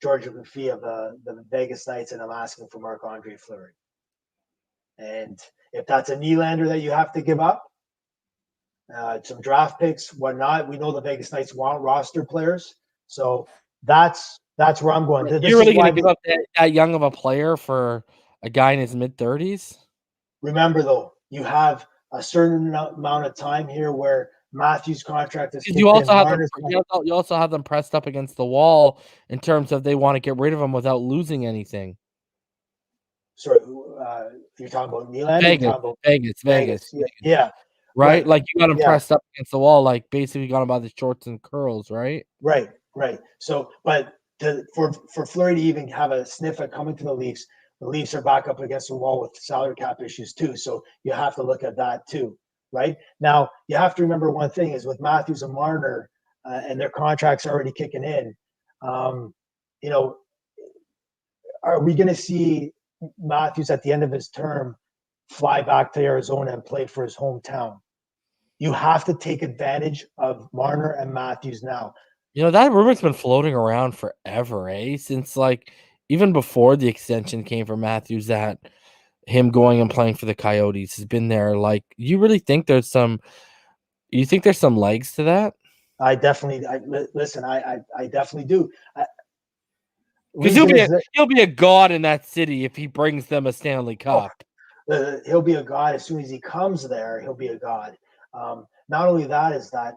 George McPhee of the Vegas Knights, and I'm asking for Marc-Andre Fleury. And if that's a Nylander that you have to give up, some draft picks, whatnot, we know the Vegas Knights want roster players. So that's where I'm going. You're really going to give up that young of a player for a guy in his mid-30s. Remember, though, you have a certain amount of time here where Matthews' contract is kicked You in. also have them. Marner's You also have them pressed up against the wall in terms of they want to get rid of him without losing anything. Sorry, you're talking about Nylander? You're talking about Vegas. Yeah. Right? Right. Like you got him Yeah. pressed up against the wall, like basically got him by the shorts and curls, right? Right. So, but for Fleury to even have a sniff at coming to the Leafs are back up against the wall with salary cap issues too. So you have to look at that too, right? Now you have to remember one thing is with Matthews and Marner and their contracts already kicking in. You know, are we going to see Matthews at the end of his term fly back to Arizona and play for his hometown? You have to take advantage of Marner and Matthews now. You know, that rumor's been floating around forever, since like even before the extension came for Matthews, that him going and playing for the Coyotes has been there. Like, you really think there's some legs to that? I definitely do. Because he'll be a god in that city if he brings them a Stanley Cup. He'll be a god as soon as he comes there. He'll be a god. Not only that is that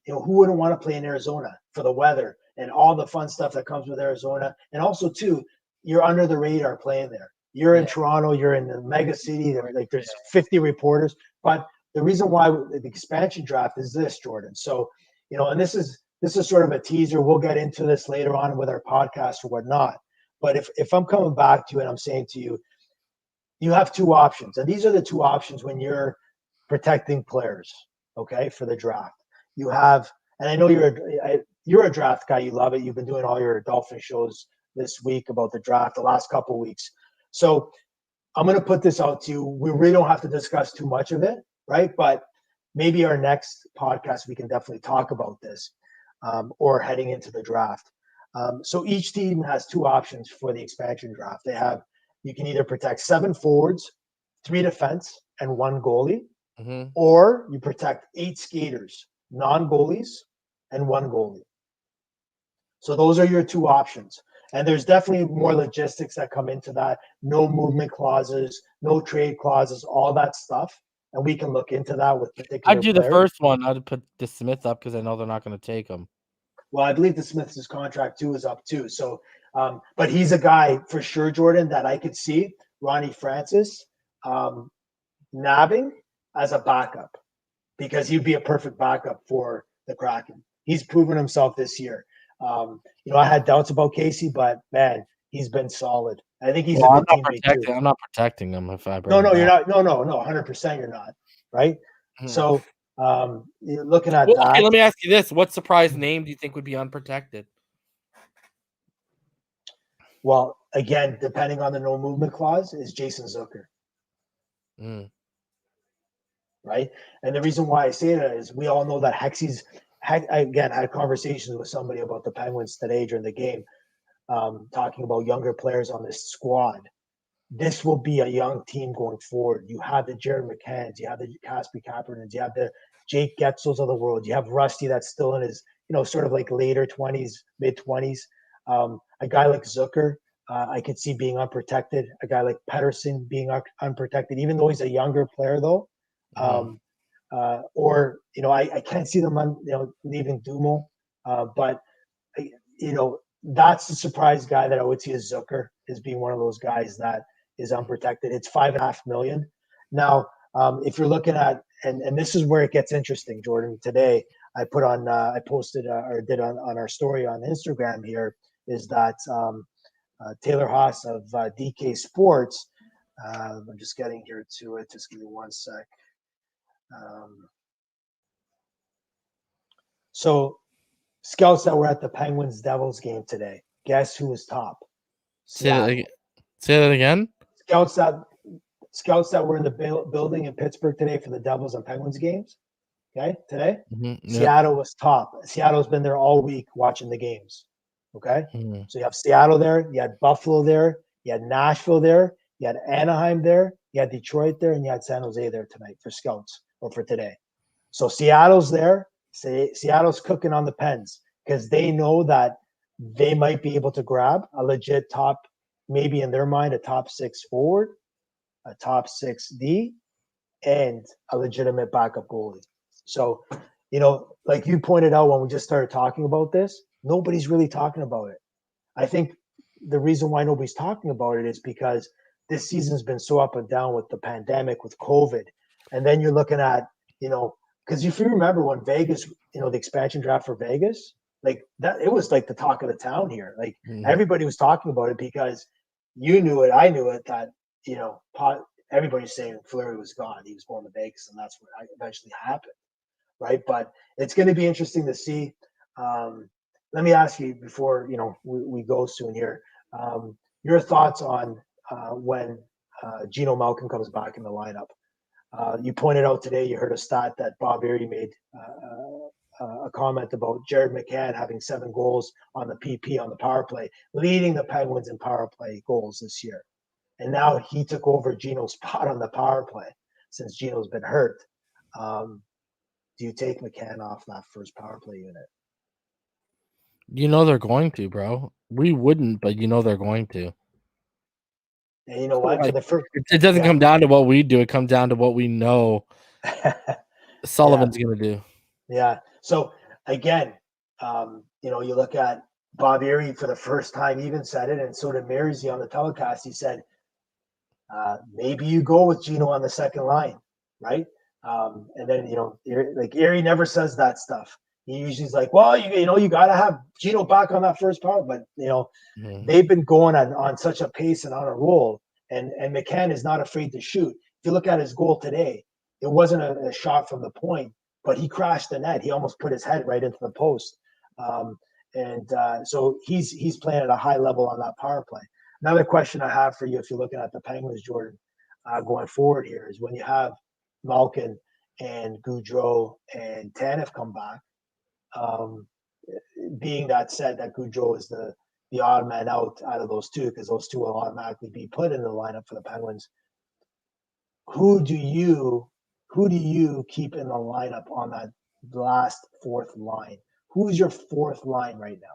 who wouldn't want to play in Arizona for the weather and all the fun stuff that comes with Arizona, and also too, you're under the radar playing there. You're in Toronto. You're in the mega city. There's 50 reporters. But the reason why the expansion draft is this, Jordan. So and this is sort of a teaser. We'll get into this later on with our podcast or whatnot. But if I'm coming back to you and I'm saying to you, you have two options, and these are the two options when you're protecting players, okay, for the draft. You have, and I know you're a draft guy. You love it. You've been doing all your Dolphin shows this week about the draft the last couple of weeks. So I'm going to put this out to you. We really don't have to discuss too much of it, right? But maybe our next podcast we can definitely talk about this, or heading into the draft. So each team has two options for the expansion draft. You can either protect 7 forwards, 3 defense, and 1 goalie, or you protect 8 skaters, non-goalies, and 1 goalie. So those are your two options. And there's definitely more logistics that come into that. No movement clauses, no trade clauses, all that stuff. And we can look into that with particular I'd do players. the first one. I'd put the Smith up because I know they're not going to take him. Well, I believe the Smith's contract too is up too. So, but he's a guy for sure, Jordan, that I could see Ronnie Francis nabbing as a backup, because he'd be a perfect backup for the Kraken. He's proven himself this year. I had doubts about Casey, but man, he's been solid. I think he's a good teammate too. I'm not protecting him if I bring No, him you're back. not. No, 100% you're not. Right. So you're looking at that. Okay, let me ask you this: what surprise name do you think would be unprotected? Well, again, depending on the no movement clause, is Jason Zucker. Right. And the reason why I say that is we all know that I had conversations with somebody about the Penguins today during the game, talking about younger players on this squad. This will be a young team going forward. You have the Jared McCanns, you have the Caspi Kapernens, you have the Jake Getzels of the world, you have Rusty that's still in his, sort of like later 20s, mid 20s. A guy like Zucker, I could see being unprotected. A guy like Pettersson being unprotected, even though he's a younger player, though. I can't see them leaving Dumo, but that's the surprise guy that I would see as Zucker, is being one of those guys that is unprotected. It's $5.5 million. Now, if you're looking at, and this is where it gets interesting, Jordan. Today, I posted or did on our story on Instagram here, is that Taylor Haas of DK Sports. I'm just getting here to it. Just give me one sec. So scouts that were at the Penguins Devils game today, guess who was top? Say that again. Scouts that were in the building in Pittsburgh today for the Devils and Penguins games. Okay, today, Seattle was top. Seattle's been there all week watching the games. Okay, so you have Seattle there, you had Buffalo there, you had Nashville there, you had Anaheim there, you had Detroit there, and you had San Jose there tonight for scouts, or for today. So Seattle's there. Seattle's cooking on the Pens because they know that they might be able to grab a legit top maybe in their mind a top 6 forward, a top 6 D, and a legitimate backup goalie. So, like you pointed out when we just started talking about this, nobody's really talking about it. I think the reason why nobody's talking about it is because this season's been so up and down with the pandemic, with COVID. And then you're looking at, because if you remember when Vegas, the expansion draft for Vegas, like that, it was like the talk of the town here. Like everybody was talking about it because you knew it, I knew it, that, everybody's saying Fleury was gone. He was going to Vegas, and that's what eventually happened, right? But it's going to be interesting to see. Let me ask you before we go soon here. Your thoughts on when Geno Malkin comes back in the lineup. You pointed out today, you heard a stat that Bob Erie made a comment about Jared McCann having 7 goals on the PP on the power play, leading the Penguins in power play goals this year. And now he took over Geno's spot on the power play since Geno's been hurt. Do you take McCann off that first power play unit? They're going to, bro. We wouldn't, but they're going to. And you know what? Like, it doesn't come down to what we do. It comes down to what we know Sullivan's going to do. Yeah. So, again, you look at Bob Erie for the first time even said it, and so did Mersey on the telecast. He said, maybe you go with Geno on the second line, right? And then, Erie never says that stuff. He usually is like, well, you got to have Geno back on that first part. But, they've been going on such a pace and on a roll. And McCann is not afraid to shoot. If you look at his goal today, it wasn't a shot from the point, but he crashed the net. He almost put his head right into the post. So he's playing at a high level on that power play. Another question I have for you, if you're looking at the Penguins, Jordan, going forward here, is when you have Malkin and Gaudreau and Tanev come back, being that said that Gaudreau is the odd man out of those two, because those two will automatically be put in the lineup for the Penguins. Who do you keep in the lineup on that last fourth line? Who's your fourth line right now?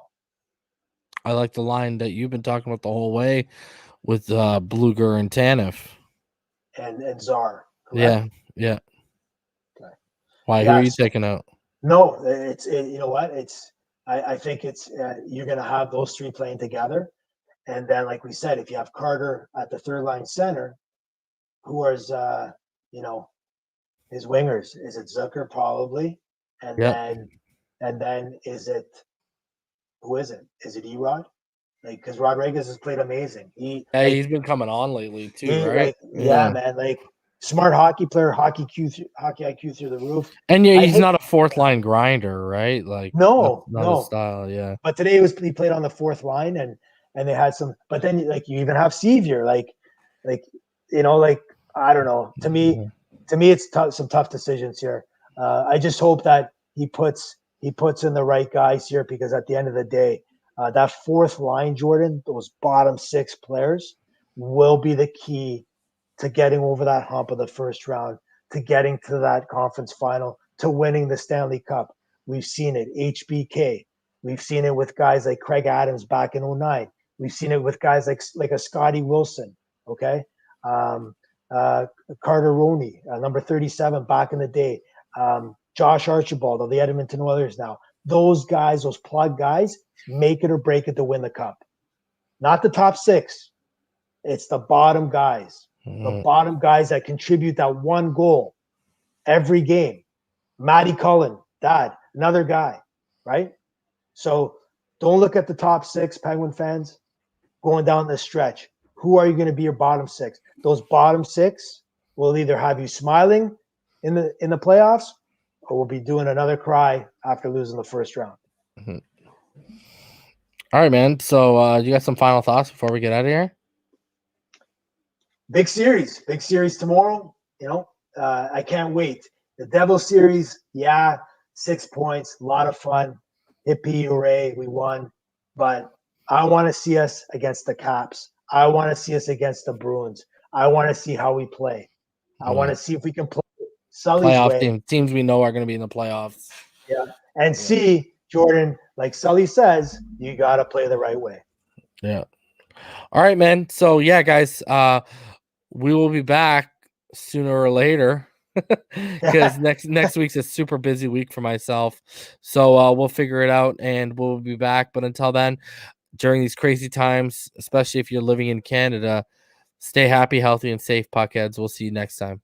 I like the line that you've been talking about the whole way with Bluger and Tanev. And Czar, correct? Yeah. Okay. Why? Who are you taking out? No, you know what? I think it's you're going to have those three playing together. And then, like we said, if you have Carter at the third line center, who is, his wingers? Is it Zucker probably? And then is it, who is it? Is it Erod? Like, because Rodriguez has played amazing. He's been coming on lately too, right? Man, like smart hockey player, hockey IQ through the roof. And he's not a fourth line grinder, right? Like no, his style, yeah. But today he played on the fourth line, and they had some. But then like you even have Sevier, like I don't know. To me, it's some tough decisions here. I just hope that he puts in the right guys here, because at the end of the day, that fourth line, Jordan, those bottom 6 players will be the key to getting over that hump of the first round, to getting to that conference final, to winning the Stanley Cup. We've seen it, HBK. We've seen it with guys like Craig Adams back in 2009. We've seen it with guys like a Scotty Wilson, okay? Carter Roney, number 37 back in the day. Josh Archibald of the Edmonton Oilers now. Those guys, those plug guys, make it or break it to win the cup. Not the top 6. It's the bottom guys. The bottom guys that contribute that one goal every game. Matty Cullen, Dad, another guy, right? So don't look at the top 6, Penguin fans, going down the stretch. Who are you going to be your bottom 6? Those bottom 6 will either have you smiling in the playoffs, or we'll be doing another cry after losing the first round. Mm-hmm. All right, man. So you got some final thoughts before we get out of here? Big series tomorrow. I can't wait. The Devils series, 6 points, a lot of fun. Hippie, hooray, we won. But I want to see us against the Caps. I want to see us against the Bruins. I want to see how we play. I want to see if we can play Sully's way. Teams we know are going to be in the playoffs. Yeah. And see, Jordan, like Sully says, you got to play the right way. Yeah. All right, man. So yeah, guys, we will be back sooner or later because next week's a super busy week for myself. So we'll figure it out and we'll be back. But until then, during these crazy times, especially if you're living in Canada, stay happy, healthy, and safe, puckheads. We'll see you next time.